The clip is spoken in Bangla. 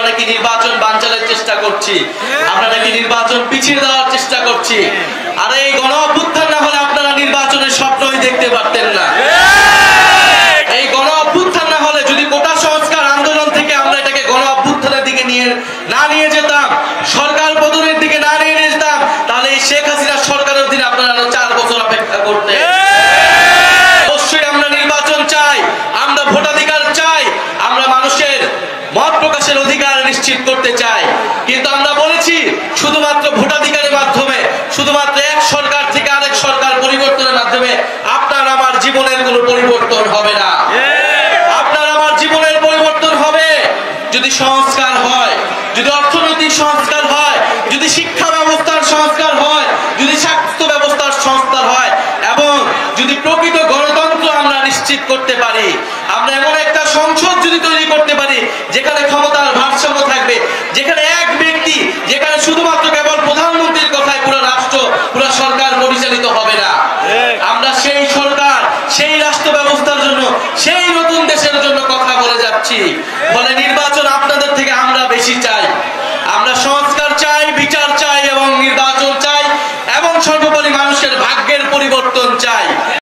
নাকি নির্বাচন বানচালের চেষ্টা করছি, আমরা নাকি নির্বাচন পিছিয়ে দেওয়ার চেষ্টা করছি। আর এই গণ অভ্যুত্থান না হলে আপনারা নির্বাচনের স্বপ্নই দেখতে পারতেন না। এই গণ অভ্যুত্থান না হলে, যদি কোটা সংস্কার আন্দোলন থেকে আমরা এটাকে গণ অভ্যুত্থানের দিকে নিয়ে যেতাম, সরকার পতনের দিকে নিয়ে যেতাম, তাহলে এই শেখ হাসিনার সরকারের অধীনে আপনারা আরো 4 বছর অপেক্ষা করতেন। অবশ্যই আমরা নির্বাচন চাই, আমরা ভোটাধিকার চাই, আমরা মানুষের মত প্রকাশের অধিকার নিশ্চিত করতে চাই। কিন্তু আমরা বলেছি শুধুমাত্র ভোটাধিকারের মাধ্যমে, শুধুমাত্র এক সরকার থেকে আরেক সরকার পরিবর্তনের মাধ্যমে আপনার আমার জীবনের কোনো পরিবর্তন হবে না। আপনার আমার জীবনের পরিবর্তন হবে যদি সংস্কার হয়, যদি অর্থনৈতিক সংস্কার হয়, যদি শিক্ষা ব্যবস্থার সংস্কার হয়, যদি স্বাস্থ্য ব্যবস্থার সংস্কার হয়, এবং যদি প্রকৃত গণতন্ত্র আমরা নিশ্চিত করতে পারি। আমরা এমন একটা সংসদ যদি তৈরি করতে পারি যেখানে ক্ষমতার ভারসাম্য থাকবে, যেখানে এক ব্যক্তি, যেখানে শুধুমাত্র কেবল প্রধানমন্ত্রীর কথায় পুরো রাষ্ট্র, পুরো সরকার পরিচালিত হবে না। আমরা সেই সরকার, সেই রাষ্ট্র ব্যবস্থার জন্য, সেই নতুন দেশের জন্য কথা বলে যাচ্ছি। ফলে নির্বাচন আপনাদের থেকে আমরা বেশি চাই।